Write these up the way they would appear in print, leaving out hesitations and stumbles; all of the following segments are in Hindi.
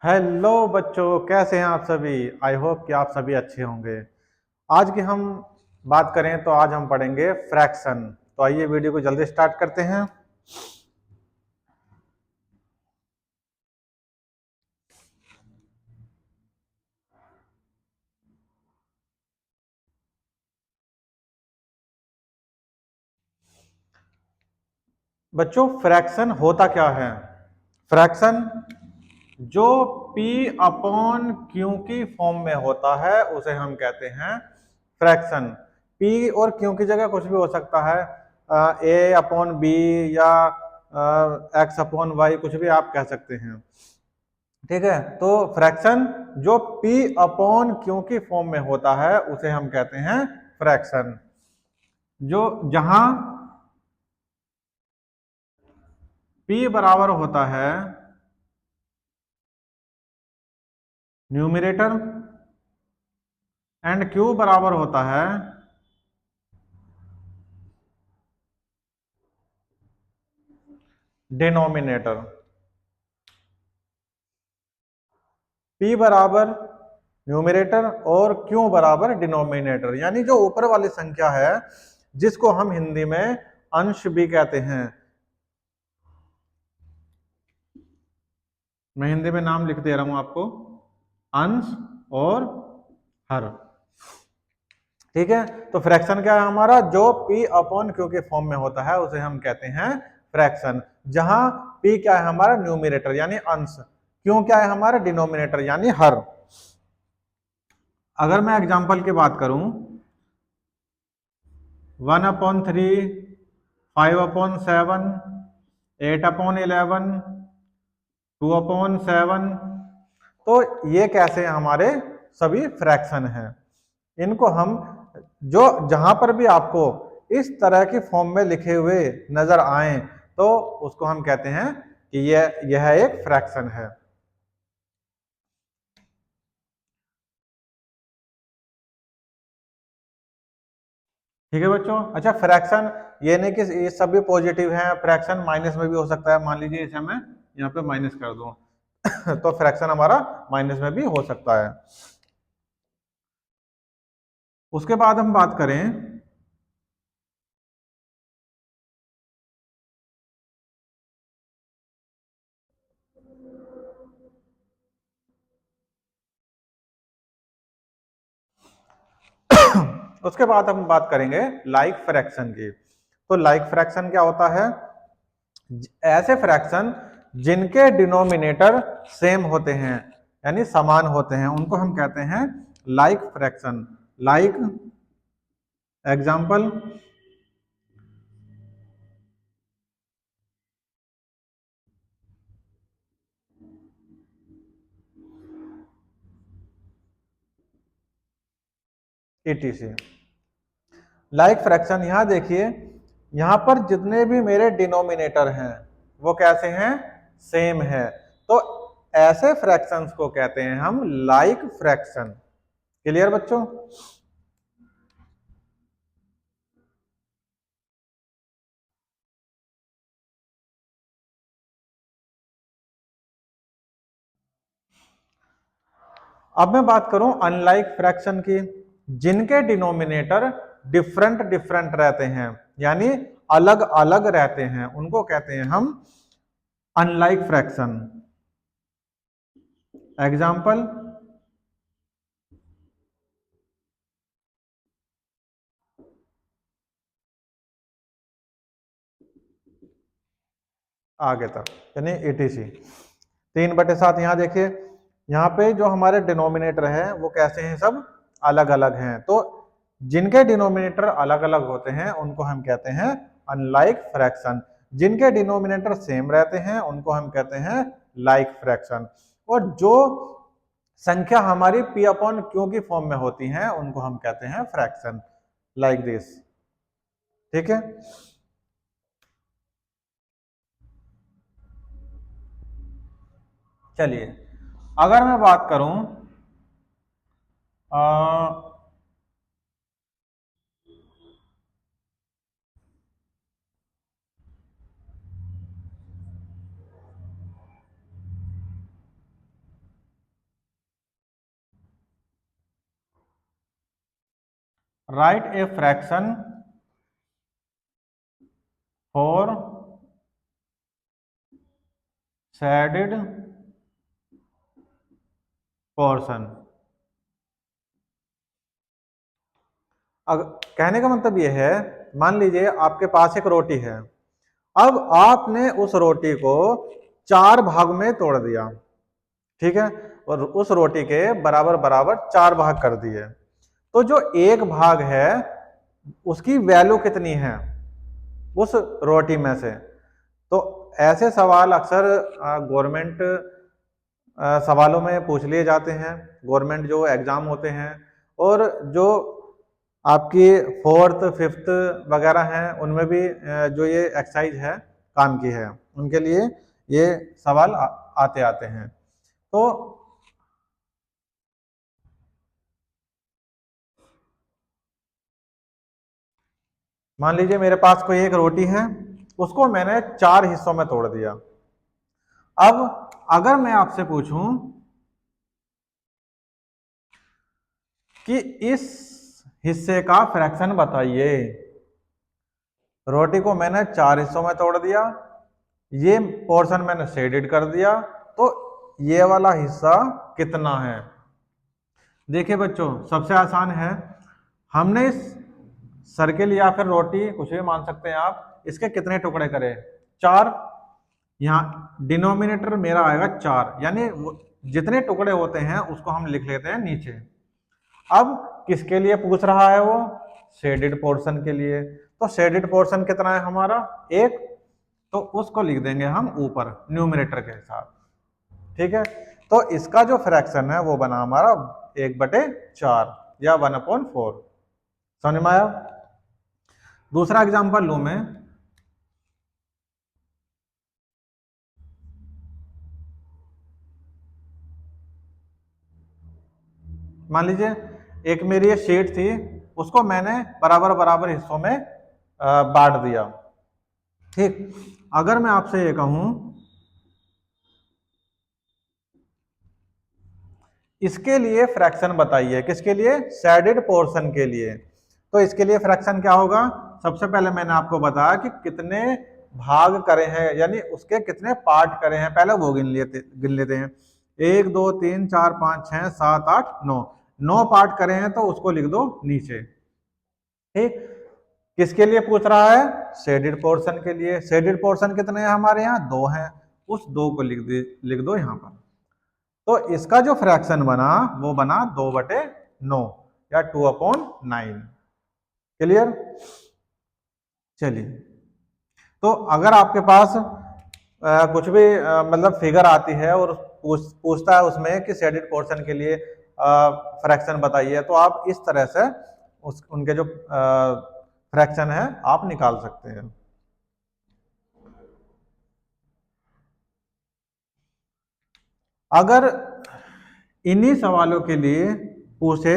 हेलो बच्चों, कैसे हैं आप सभी। आई होप कि आप सभी अच्छे होंगे। आज की हम बात करें तो आज हम पढ़ेंगे फ्रैक्शन। तो आइए वीडियो को जल्दी स्टार्ट करते हैं। बच्चों, फ्रैक्शन होता क्या है। फ्रैक्शन जो P अपॉन क्यू की फॉर्म में होता है उसे हम कहते हैं फ्रैक्शन। P और क्यू की जगह कुछ भी हो सकता है, A अपॉन बी या X अपॉन वाई, कुछ भी आप कह सकते हैं। ठीक है, तो फ्रैक्शन जो P अपॉन क्यू की फॉर्म में होता है उसे हम कहते हैं फ्रैक्शन। जो जहां P बराबर होता है न्यूमरेटर एंड Q बराबर होता है डिनोमिनेटर। P बराबर न्यूमरेटर और Q बराबर डिनोमिनेटर, यानी जो ऊपर वाली संख्या है जिसको हम हिंदी में अंश भी कहते हैं। मैं हिंदी में नाम लिख दे रहा हूं आपको, अंश और हर। ठीक है, तो फ्रैक्शन क्या है हमारा, जो P अपॉन क्यू के फॉर्म में होता है उसे हम कहते हैं फ्रैक्शन। जहां P क्या है हमारा न्यूमरेटर यानी अंश, क्यू क्या है हमारा डिनोमिनेटर यानी हर। अगर मैं एग्जांपल की बात करूं, 1/3, 5/7, 8/11, 2/7, तो ये कैसे हमारे सभी फ्रैक्शन हैं। इनको हम जो जहां पर भी आपको इस तरह की फॉर्म में लिखे हुए नजर आए तो उसको हम कहते हैं कि यह एक फ्रैक्शन है। ठीक है बच्चों। अच्छा, फ्रैक्शन ये नहीं कि ये सभी पॉजिटिव हैं, फ्रैक्शन माइनस में भी हो सकता है। मान लीजिए इसे मैं यहाँ पे माइनस कर दूं तो फ्रैक्शन हमारा माइनस में भी हो सकता है। उसके बाद हम बात करें, उसके बाद हम बात करेंगे लाइक फ्रैक्शन की। तो लाइक फ्रैक्शन क्या होता है, ऐसे फ्रैक्शन जिनके डिनोमिनेटर सेम होते हैं यानी समान होते हैं उनको हम कहते हैं like fraction. Like example, etc। Like fraction यहां देखिए, यहां पर जितने भी मेरे डिनोमिनेटर हैं वो कैसे हैं, सेम है। तो ऐसे फ्रैक्शंस को कहते हैं हम लाइक फ्रैक्शन। क्लियर बच्चों। अब मैं बात करूं अनलाइक फ्रैक्शन की, जिनके डिनोमिनेटर डिफरेंट डिफरेंट रहते हैं यानी अलग अलग रहते हैं उनको कहते हैं हम अनलाइक फ्रैक्शन। एग्जाम्पल, आगे तक यानी etc। 3/7 यहाँ देखिए, यहाँ पे जो हमारे डिनोमिनेटर है वो कैसे हैं, सब अलग अलग हैं। तो जिनके डिनोमिनेटर अलग अलग होते हैं उनको हम कहते हैं अनलाइक फ्रैक्शन। जिनके डिनोमिनेटर सेम रहते हैं उनको हम कहते हैं लाइक फ्रैक्शन। और जो संख्या हमारी P अपॉन क्यू की फॉर्म में होती हैं उनको हम कहते हैं फ्रैक्शन, लाइक दिस। ठीक है। चलिए, अगर मैं बात करूं right a fraction for shaded portion. कहने का मतलब यह है, मान लीजिए आपके पास एक रोटी है, अब आपने उस रोटी को 4 भाग में तोड़ दिया, ठीक है, और उस रोटी के बराबर बराबर 4 भाग कर दिए, तो जो एक भाग है उसकी वैल्यू कितनी है उस रोटी में से। तो ऐसे सवाल अक्सर गवर्नमेंट सवालों में पूछ लिए जाते हैं, गवर्नमेंट जो एग्जाम होते हैं, और जो आपकी 4th 5th वगैरह हैं उनमें भी जो ये एक्सरसाइज है काम की है, उनके लिए ये सवाल आते आते हैं। तो मान लीजिए मेरे पास कोई एक रोटी है, उसको मैंने 4 हिस्सों में तोड़ दिया। अब अगर मैं आपसे पूछूं कि इस हिस्से का फ्रैक्शन बताइए, रोटी को मैंने 4 हिस्सों में तोड़ दिया, ये पोर्शन मैंने शेडेड कर दिया, तो ये वाला हिस्सा कितना है। देखिए बच्चों, सबसे आसान है, हमने इस सर्किल या फिर रोटी कुछ भी मान सकते हैं आप, इसके कितने टुकड़े करें, 4। यहाँ डिनोमिनेटर मेरा आएगा 4, यानी जितने टुकड़े होते हैं उसको हम लिख लेते हैं नीचे। अब किसके लिए पूछ रहा है वो, शेडेड पोर्शन के लिए, तो शेडेड पोर्शन कितना है हमारा 1, तो उसको लिख देंगे हम ऊपर न्यूमरेटर के साथ, ठीक है। तो इसका जो फ्रैक्शन है वो बना हमारा 1/4 या 1/4। समझ में आया। दूसरा एग्जांपल लूं मैं, मान लीजिए एक मेरी ये शीट थी, उसको मैंने बराबर बराबर हिस्सों में बांट दिया, ठीक। अगर मैं आपसे ये कहूं इसके लिए फ्रैक्शन बताइए, किसके लिए, शेडेड पोर्शन के लिए, तो इसके लिए फ्रैक्शन क्या होगा, सबसे पहले मैंने आपको बताया कि कितने भाग करे हैं, यानी उसके कितने पार्ट करे हैं, पहले वो गिन लेते हैं। 1 2 3 4 5 6 7 8 9 पार्ट करे हैं, तो उसको लिख दो नीचे, ठीक। किसके लिए पूछ रहा है, शेडेड पोर्शन के लिए। शेडेड पोर्शन कितने हैं हमारे यहाँ, 2 हैं, उस 2 को लिख दो यहाँ पर। तो इसका जो फ्रैक्शन बना वो बना 2/9 या 2/9। क्लियर। चलिए, तो अगर आपके पास कुछ भी मतलब फिगर आती है और पूछता है उसमें कि शेडेड पोर्शन के लिए फ्रैक्शन बताइए, तो आप इस तरह से उनके जो फ्रैक्शन है आप निकाल सकते हैं। अगर इन्हीं सवालों के लिए पूछे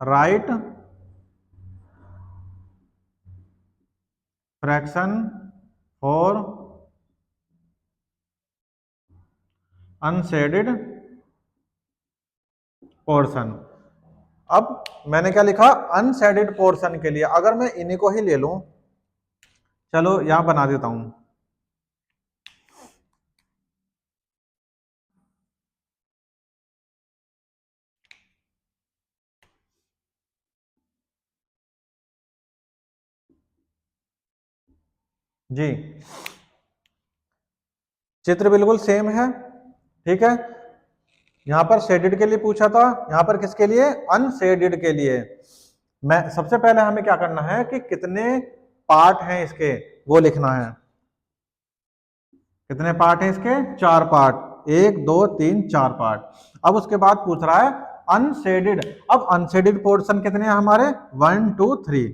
right fraction for unshaded portion, अब मैंने क्या लिखा, अनशेडेड पोर्शन के लिए, अगर मैं इन्हीं को ही ले लूं, चलो यहां बना देता हूं, जी चित्र बिल्कुल सेम है, ठीक है। यहां पर शेडेड के लिए पूछा था, यहां पर किसके लिए, अनशेडेड के लिए। मैं सबसे पहले हमें क्या करना है कि कितने पार्ट हैं इसके वो लिखना है। कितने पार्ट हैं इसके, 4 पार्ट, 1 2 3 4 पार्ट। अब उसके बाद पूछ रहा है अनशेडेड, अब अनशेडेड पोर्शन कितने हैं हमारे, 1 2 3,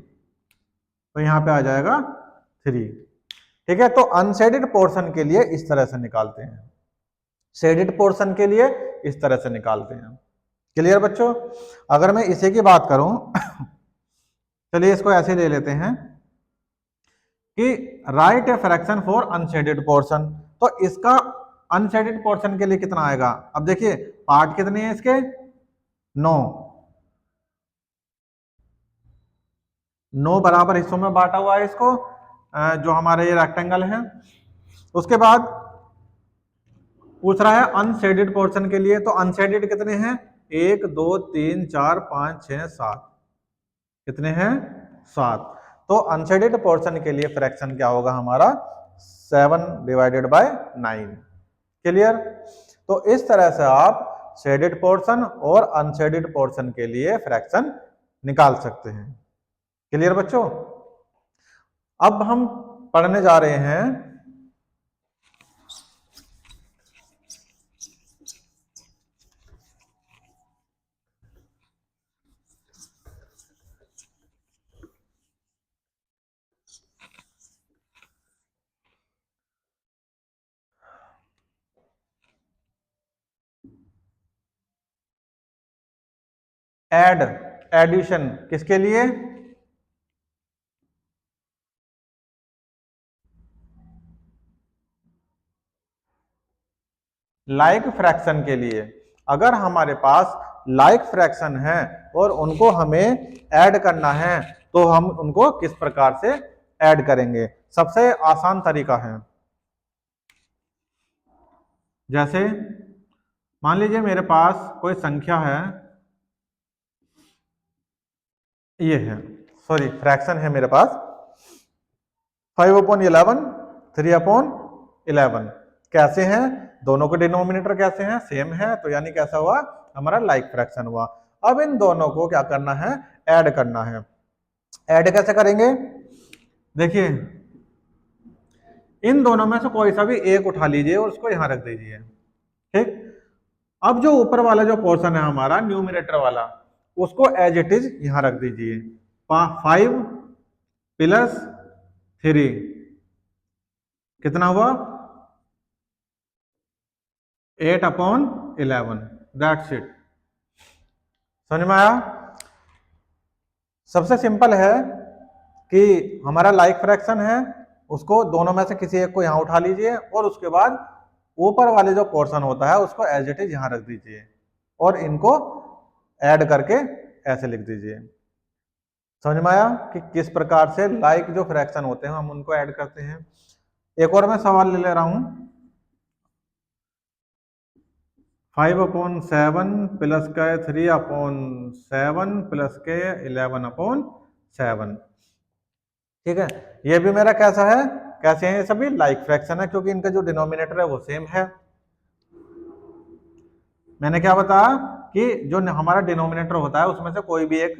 तो यहां पे आ जाएगा 3, ठीक है। तो अनशेडेड पोर्शन के लिए इस तरह से निकालते हैं, शेडेड पोर्शन के लिए इस तरह से निकालते हैं। क्लियर बच्चों। अगर मैं इसी की बात करूं चलिए इसको ऐसे ले लेते हैं कि right a fraction for unshaded portion, तो इसका अनशेडेड पोर्शन के लिए कितना आएगा। अब देखिए पार्ट कितने हैं इसके, 9, 9 बराबर हिस्सों में बांटा हुआ है इसको, जो हमारे ये रेक्टेंगल है। उसके बाद पूछ रहा है अनशेडेड पोर्शन के लिए, तो अनशेडेड कितने हैं? 1 2 3 4 5 6 7, कितने हैं? 7। तो अनशेडेड पोर्शन के लिए फ्रैक्शन क्या होगा हमारा? 7 डिवाइडेड बाय 9। क्लियर? तो इस तरह से आप शेडेड पोर्शन और अनशेडेड पोर्शन के लिए फ्रैक्शन निकाल सकते हैं। क्लियर बच्चों? अब हम पढ़ने जा रहे हैं एडिशन किसके लिए? लाइक फ्रैक्शन के लिए। अगर हमारे पास लाइक फ्रैक्शन है और उनको हमें ऐड करना है, तो हम उनको किस प्रकार से ऐड करेंगे? सबसे आसान तरीका है, जैसे मान लीजिए मेरे पास कोई संख्या है, ये है, सॉरी फ्रैक्शन है मेरे पास 5/11, 3/11। कैसे हैं? दोनों के डिनोमिनेटर कैसे हैं? सेम है, तो यानी कैसा हुआ? हमारा लाइक फ्रैक्शन हुआ। अब इन दोनों को क्या करना है? ऐड करना है। ऐड कैसे करेंगे? देखिए, इन दोनों में से कोई सा भी एक उठा लीजिए और उसको यहां रख दीजिए। ठीक। अब जो ऊपर वाला जो पोर्शन है हमारा न्यूमिनेटर वाला, उसको एज इट इज यहां रख दीजिए। 5 प्लस 3 कितना हुआ? 8/11। That's it. समझ में आया? सबसे सिंपल है कि हमारा लाइक फ्रैक्शन है, उसको दोनों में से किसी एक को यहां उठा लीजिए और उसके बाद ऊपर वाले जो पोर्शन होता है उसको एज इट इज यहां रख दीजिए और इनको ऐड करके ऐसे लिख दीजिए। समझ में आया कि किस प्रकार से लाइक जो फ्रैक्शन होते हैं हम उनको ऐड करते हैं? एक और मैं सवाल ले रहा हूं, 5/7 प्लस का 3/7 प्लस के 11/7। ठीक है, ये भी मेरा कैसा है? कैसे हैं? ये सभी लाइक फ्रैक्शन है, क्योंकि इनका जो डिनोमिनेटर है वो सेम है। मैंने क्या बताया कि जो हमारा डिनोमिनेटर होता है उसमें से कोई भी एक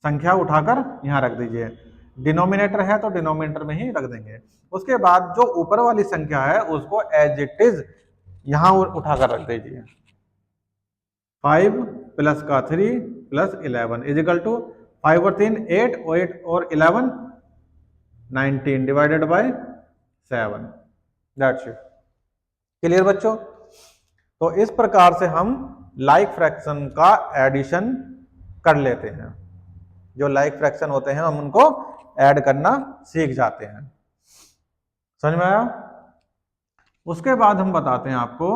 संख्या उठाकर यहां रख दीजिए। डिनोमिनेटर है तो डिनोमिनेटर में ही रख देंगे। उसके बाद जो ऊपर वाली संख्या है उसको एज इट इज यहां उठाकर रख दीजिए। 5 प्लस का 3 प्लस 11 इज इक्वल टू 5 और 3 8 और 8 और 11 19 divided by 7। That's it. Clear बच्चों? तो इस प्रकार से हम लाइक फ्रैक्शन का एडिशन कर लेते हैं। जो लाइक फ्रैक्शन होते हैं हम उनको ऐड करना सीख जाते हैं। समझ में आया? उसके बाद हम बताते हैं आपको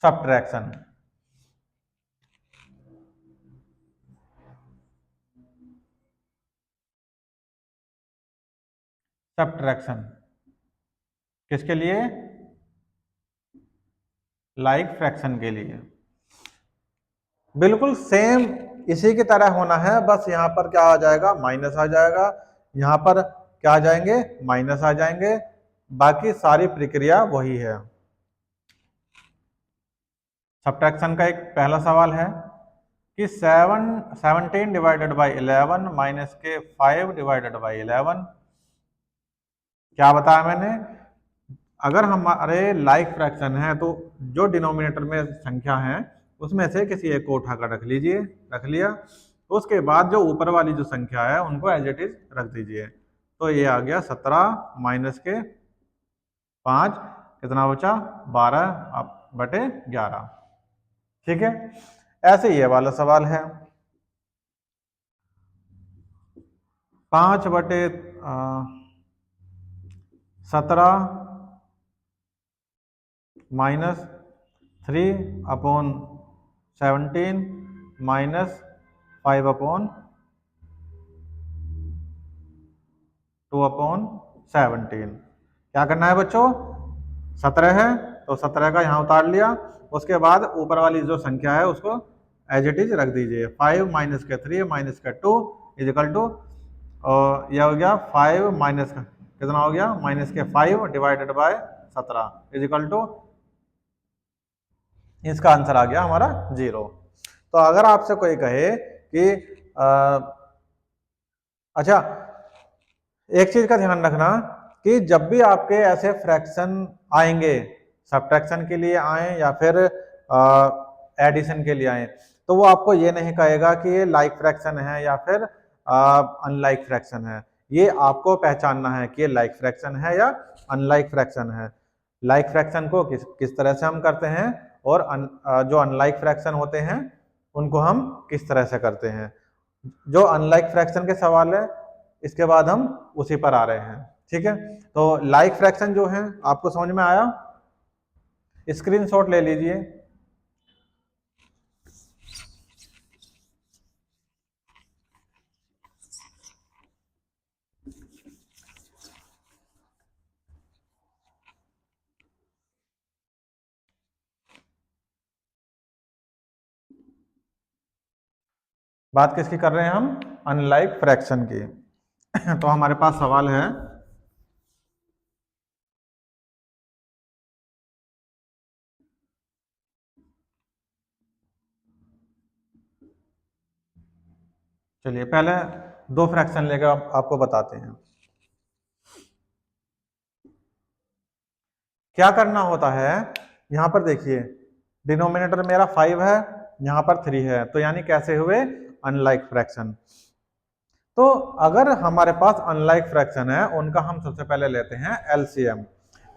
सब्ट्रैक्शन। सब्ट्रैक्शन किसके लिए? लाइक फ्रैक्शन के लिए। बिल्कुल सेम इसी की तरह होना है, बस यहां पर क्या आ जाएगा? माइनस आ जाएगा। यहां पर क्या आ जाएंगे? माइनस आ जाएंगे। बाकी सारी प्रक्रिया वही है। सब्ट्रैक्शन का एक पहला सवाल है कि 17 डिवाइडेड बाई 11 माइनस के 5 डिवाइडेड बाई 11। क्या बताया मैंने? अगर हमारे लाइक फ्रैक्शन है तो जो डिनोमिनेटर में संख्या है उसमें से किसी एक को उठाकर रख लीजिए। रख लिया। उसके बाद जो ऊपर वाली जो संख्या है उनको एज इट इज रख दीजिए। तो ये आ गया 17 माइनस के 5, कितना बचा? 12/11। ठीक है, ऐसे ही ये वाला सवाल है 5/17 माइनस 3/11 17 माइनस 5/2/17। क्या करना है बच्चों? 17 है तो 17 का यहाँ उतार लिया, उसके बाद ऊपर वाली जो संख्या है उसको एज इट इज रख दीजिए। 5 माइनस के 3 माइनस के 2 इजिकल टू, और यह हो गया 5 माइनस का कितना हो गया, माइनस के 5 डिवाइडेड बाय 17 इजिकल टू, इसका आंसर आ गया हमारा 0। तो अगर आपसे कोई कहे कि अच्छा, एक चीज का ध्यान रखना कि जब भी आपके ऐसे फ्रैक्शन आएंगे, सब्ट्रैक्शन के लिए आए या फिर एडिशन के लिए आए, तो वो आपको ये नहीं कहेगा कि ये लाइक फ्रैक्शन है या फिर अनलाइक फ्रैक्शन है। ये आपको पहचानना है कि ये लाइक फ्रैक्शन है या अनलाइक फ्रैक्शन है। लाइक फ्रैक्शन को किस तरह से हम करते हैं, और जो अनलाइक फ्रैक्शन होते हैं उनको हम किस तरह से करते हैं। जो अनलाइक फ्रैक्शन के सवाल है इसके बाद हम उसी पर आ रहे हैं, ठीक है। तो लाइक फ्रैक्शन जो है आपको समझ में आया, स्क्रीनशॉट ले लीजिए। बात किसकी कर रहे हैं हम? अनलाइक फ्रैक्शन की। तो हमारे पास सवाल है, चलिए पहले दो फ्रैक्शन लेकर आपको बताते हैं क्या करना होता है। यहां पर देखिए डिनोमिनेटर मेरा 5 है, यहां पर 3 है, तो यानी कैसे हुए? Unlike fraction. तो अगर हमारे पास अनलाइक फ्रैक्शन है उनका हम सबसे पहले लेते हैं एलसीएम।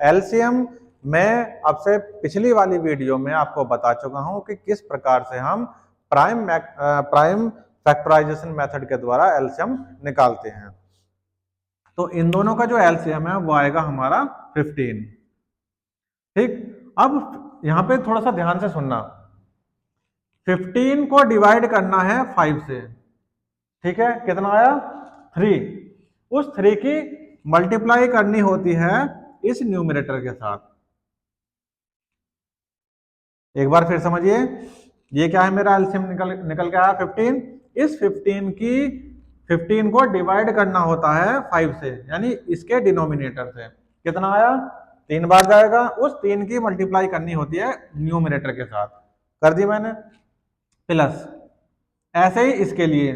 एलसीएम मैं आपसे पिछली वाली वीडियो में आपको बता चुका हूं कि किस प्रकार से हम प्राइम फैक्टराइजेशन मेथड के द्वारा एलसीएम निकालते हैं। तो इन दोनों का जो एलसीएम है वो आएगा हमारा 15। ठीक, अब यहां पे थोड़ा सा ध्यान से सुनना। 15 को डिवाइड करना है 5 से, ठीक है, कितना आया? 3। उस 3 की मल्टीप्लाई करनी होती है इस न्यूमरेटर के साथ। एक बार फिर समझिए, ये क्या है? मेरा एलसीएम निकल के आया 15। इस 15 को डिवाइड करना होता है 5 से, यानी इसके डिनोमिनेटर से। कितना आया? 3 बार जाएगा, उस 3 की मल्टीप्लाई करनी होती है न्यूमरेटर के साथ। कर दी मैंने, प्लस ऐसे ही इसके लिए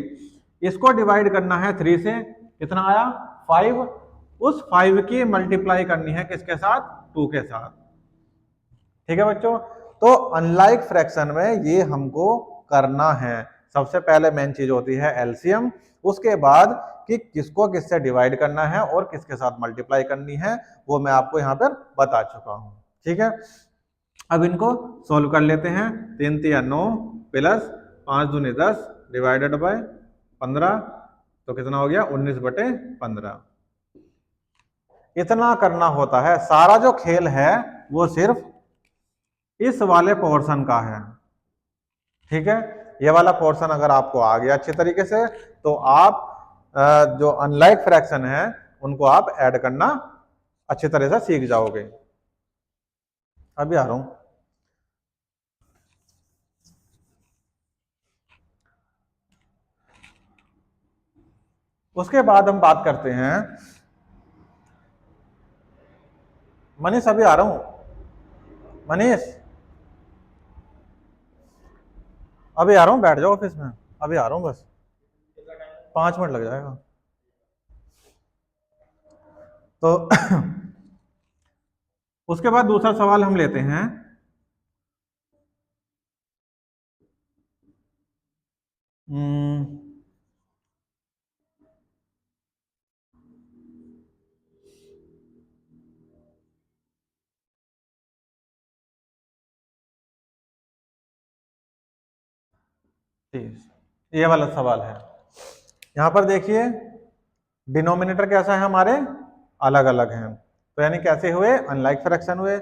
इसको डिवाइड करना है 3 से, कितना आया? 5। उस 5 की मल्टीप्लाई करनी है किसके साथ? 2 के साथ। ठीक है बच्चों, तो अनलाइक फ्रैक्शन में ये हमको करना है। सबसे पहले मेन चीज होती है एलसीएम, उसके बाद कि किसको किससे डिवाइड करना है और किसके साथ मल्टीप्लाई करनी है वो मैं आपको यहाँ पर बता चुका हूँ। ठीक है, अब इनको सोल्व कर लेते हैं। 3 3 9 प्लस 5 दूनी 10 डिवाइडेड बाय 15, तो कितना हो गया? 19/15। इतना करना होता है। सारा जो खेल है वो सिर्फ इस वाले पोर्शन का है, ठीक है। ये वाला पोर्शन अगर आपको आ गया अच्छे तरीके से तो आप जो अनलाइक फ्रैक्शन है उनको आप ऐड करना अच्छी तरह से सीख जाओगे। अभी आ रहा हूं। उसके बाद हम बात करते हैं, मनीष अभी आ रहा हूं, मनीष अभी आ रहा हूं, बैठ जाओ ऑफिस में, अभी आ रहा हूं, बस 5 मिनट लग जाएगा। तो उसके बाद दूसरा सवाल हम लेते हैं। ये वाला सवाल है। यहां पर देखिए डिनोमिनेटर कैसा है, हमारे अलग अलग हैं, तो यानी कैसे हुए? अनलाइक फ्रैक्शन हुए।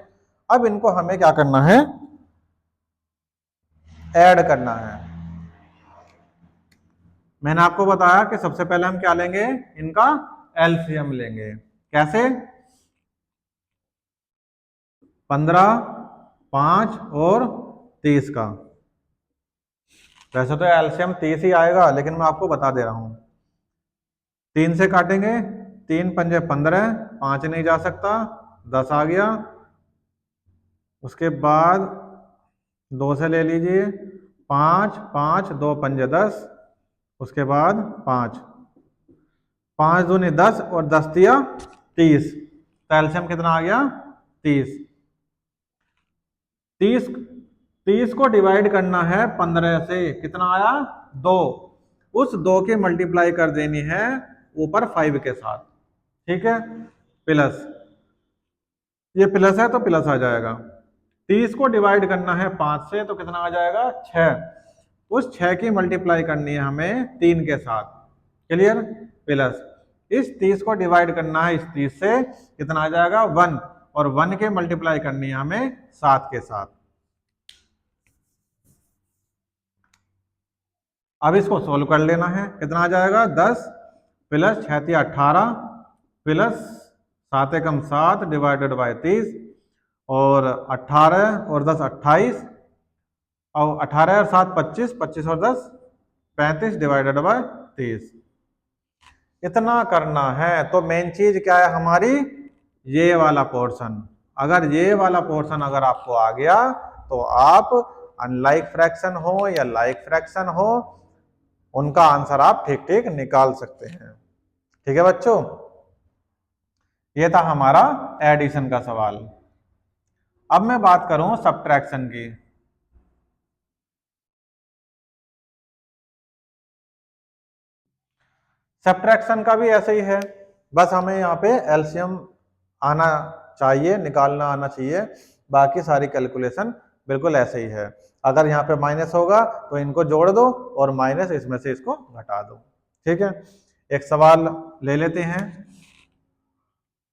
अब इनको हमें क्या करना है? ऐड करना है। मैंने आपको बताया कि सबसे पहले हम क्या लेंगे, इनका एलसीएम लेंगे। कैसे? 15, 5 और 30 का। वैसे तो एलसीएम 30 ही आएगा, लेकिन मैं आपको बता दे रहा हूं। 3 से काटेंगे, 3 पंजे 15, 5 नहीं जा सकता, 10 आ गया। उसके बाद 2 से ले लीजिए, 5, 5, 2 पंजे 10, उसके बाद 5, 5 दूनी 10 और 10 दिया 30। तो एलसीएम कितना आ गया? 30। 30 30 को डिवाइड करना है 15 से, कितना आया? 2। उस 2 की मल्टीप्लाई कर देनी है ऊपर 5 के साथ, ठीक है, प्लस, ये प्लस है तो प्लस आ जाएगा। 30 को डिवाइड करना है 5 से, तो कितना आ जाएगा? 6। उस 6 की मल्टीप्लाई करनी है हमें 3 के साथ, क्लियर, प्लस, इस 30 को डिवाइड करना है इस 30 से, कितना आ जाएगा? 1, और 1 के मल्टीप्लाई करनी है हमें 7 के साथ। अब इसको सोल्व कर लेना है, कितना आ जाएगा? 10 plus 6 18 plus 7 Ekam 7 divided by 30, और 18 और 10 28, और 18 और 7 25, 25 और 10 35 डिवाइडेड बाय 30। इतना करना है। तो मेन चीज क्या है हमारी? ये वाला पोर्शन। अगर ये वाला पोर्शन अगर आपको आ गया, तो आप अनलाइक फ्रैक्शन हो या लाइक फ्रैक्शन हो, उनका आंसर आप ठीक ठीक निकाल सकते हैं। ठीक है बच्चों, ये था हमारा एडिशन का सवाल। अब मैं बात करूं सब्ट्रैक्शन की। सब्ट्रैक्शन का भी ऐसे ही है, बस हमें यहाँ पे एलसीएम आना चाहिए, निकालना आना चाहिए, बाकी सारी कैलकुलेशन बिल्कुल ऐसे ही है। अगर यहाँ पे माइनस होगा तो इनको जोड़ दो, और माइनस इसमें से इसको घटा दो, ठीक है। एक सवाल ले लेते हैं।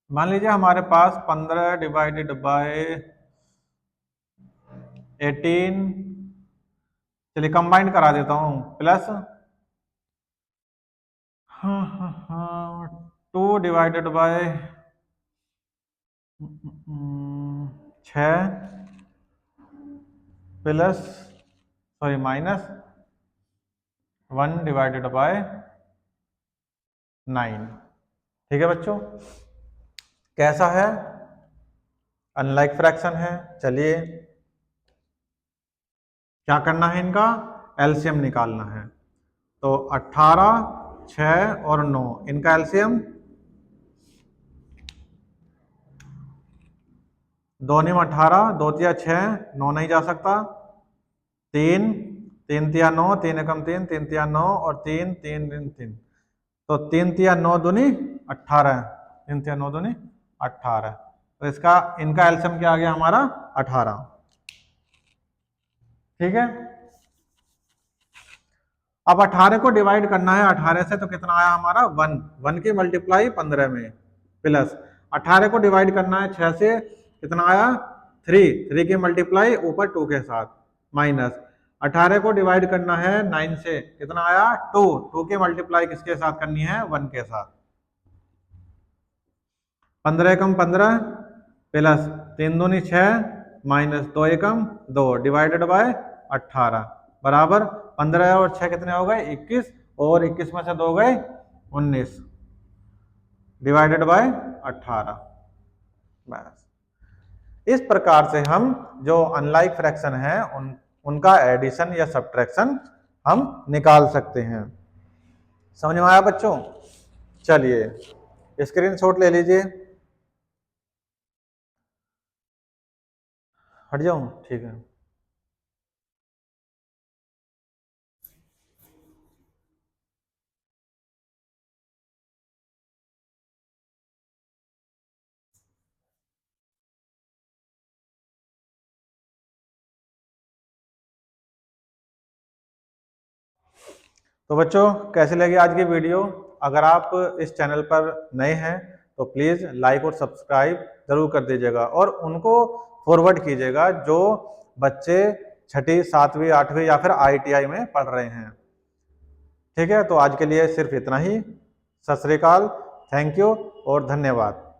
मान लीजिए हमारे पास 15 डिवाइडेड बाय 18, चलिए कंबाइंड करा देता हूं, plus 2 divided by 6 plus, sorry minus 1 divided by 9। ठीक है बच्चों, कैसा है? अनलाइक फ्रैक्शन है। चलिए क्या करना है, इनका एलसीएम निकालना है। तो 18, 6 और 9, इनका एलसीएम 2 में 18, 2 तिया 6, 9 नहीं जा सकता, 3, 3 तिया 9, 3 एकम 3, 3 तिया 9 और 3, 3, 3, 3, तो 3 तिया 9 दूनी 18, 3 तिया 9 दूनी 18। तो इसका इनका एलसीएम क्या आ गया हमारा? 18। ठीक है, अब 18 को डिवाइड करना है 18 से, तो कितना आया हमारा? 1। 1 की मल्टीप्लाई 15 में, प्लस 18 को डिवाइड करना है 6 से, कितना आया? 3। 3 की मल्टीप्लाई ऊपर 2 के साथ, माइनस 18 को डिवाइड करना है 9 से, कितना आया? 2। 2 की मल्टीप्लाई किसके साथ करनी है? 1 के साथ। 15 एकम 15 प्लस 3 दूनी 6 माइनस 2 एकम 2 डिवाइडेड बाय 18 बराबर 15 और 6 कितने हो गए? 21, और 21 में से 2 गए 19 डिवाइडेड बाय 18। बस इस प्रकार से हम जो अनलाइक फ्रैक्शन है उनका एडिशन या सब्ट्रैक्शन हम निकाल सकते हैं। समझ में आया बच्चों? चलिए स्क्रीनशॉट ले लीजिए। हट जाऊं? ठीक है। तो बच्चों कैसी लगी आज की वीडियो? अगर आप इस चैनल पर नए हैं तो प्लीज़ लाइक और सब्सक्राइब ज़रूर कर दीजिएगा, और उनको फॉरवर्ड कीजिएगा जो बच्चे छठी, सातवीं, आठवीं या फिर ITI में पढ़ रहे हैं। ठीक है, तो आज के लिए सिर्फ इतना ही। सत श्री अकाल, थैंक यू और धन्यवाद।